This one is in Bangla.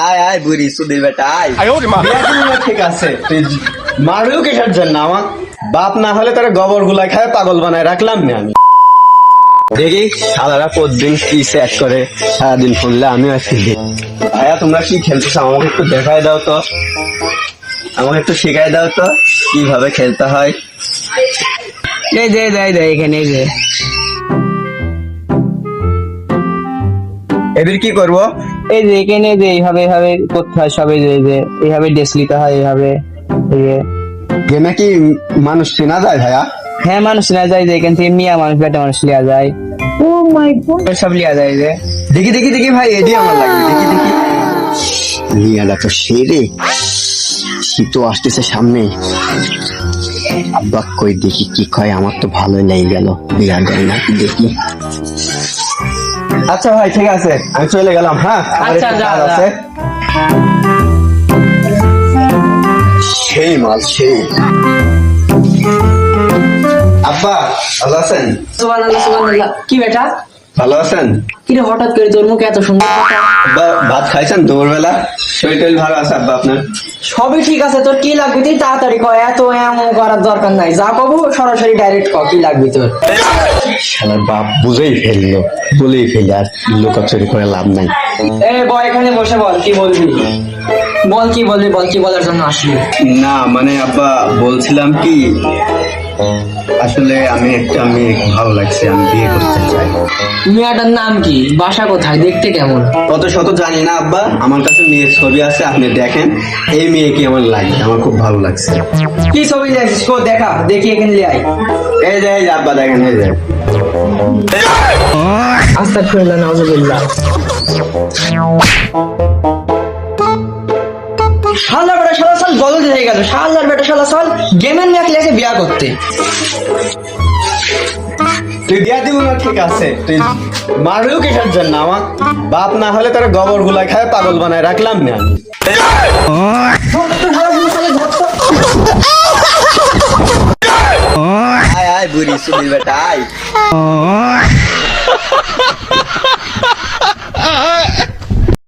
আয় আয় বুড়ি সুধীর বেটা আয়। ঠিক আছে তুই মারু কিসের জন্য? আমার বাপ না হলে তারা গোবর গুলাই খায় পাগল বানায় রাখলাম না আমি। দেখি সারারা প্রতিদিন কি সেট করে, সারাদিন ফুললে আমিও আজকে ভাইয়া তোমরা কি খেলতেছো আমাকে একটু দেখাই দাও তো, আমাকে একটু শেখাই দাও তো কিভাবে খেলতে হয়। এই যে এখানে এই যে এদের কি করবো? এই যে এখানে যে এইভাবে এইভাবে করতে হয় সবে, যে এইভাবে ড্রেস নিতে হয় এইভাবে। এই যে গেমে কি মানুষ চেনা যায় ভাইয়া? হ্যাঁ মানুষ নেওয়া যায়, যে এখান থেকে মিয়া মানুষ বেটা মানুষ লিয়া যায়। ও মাই গড, সব লিয়া যায়। যে দেখি দেখি দেখি ভাই এডি আমার লাগবে, দেখি দেখি নিয়ালা তো সেরে শীতও আসতেছে সামনে। আব্বা কই দেখি কি কয়, আমার তো ভালোই লেগে গেল বিয়া যায় না দেখি। আচ্ছা ভাই ঠিক আছে আমি চলে গেলাম, হ্যাঁ আমার আচ্ছা, একটু যা, কাজ যা। আছে। সেই মাল সেই। আব্বা ভালো আছেন? সুবহানাল্লাহ সুবহানাল্লাহ। কি বেটা, ভালো আছেন? কি রে হঠাৎ করে তোর মুখে এত সুন্দর কথা? আব্বা ভাত খাইছেন দুপুরবেলা? শরীর টরীর ভালো আছে আব্বা আপনার? সবই ঠিক আছে, তোর কি লাগবে তুই তাড়াতাড়ি কয়, এত এমন করার দরকার নাই। যা কব সরাসরি ডাইরেক্ট ক কি লাগবে তোর। শালার বাপ বুঝেই ফেললো, বলেই ফেলে আর লোকাচুরি করে লাভ নাই। এ বয় এখানে বসে বল, কি বলবি বল, কি বলবি বল, কি বলার জন্য আসলি? না মানে আব্বা বলছিলাম কি, আসলে আমি একটা মেয়ে ভালো লাগছে, আমি বিয়ে করতে চাই। মেয়েটার নাম কি, বাসা কোথায়, দেখতে কেমন? কত শত জানি না আব্বা, আমার কাছে মেয়ের ছবি আছে, আপনি দেখেন এই মেয়ে কি আমার লাগছে, আমার খুব ভালো লাগছে। কি ছবি দেখছিস, কো দেখা দেখি এখানে লিয়ে আয়। এই যে আব্বা দেখেন, এই যে আস্তাগফিরুল্লাহ নাউযুবিল্লাহ। শালা বেটা শালা সাল বলদ হয়ে গেল, শালার বেটা শালা সাল গেমের ম্যাচ লেগে বিয়া করতে। তুই বিয়া দিব না ঠিক আছে, তুই মারু কিসের জন্য? আমার বাপ না হলে তারা গোবর গুলাই খায় পাগল বানায় রাখলাম না আমি। আয় আয় বুড়ি সুধীর বেটা আয়।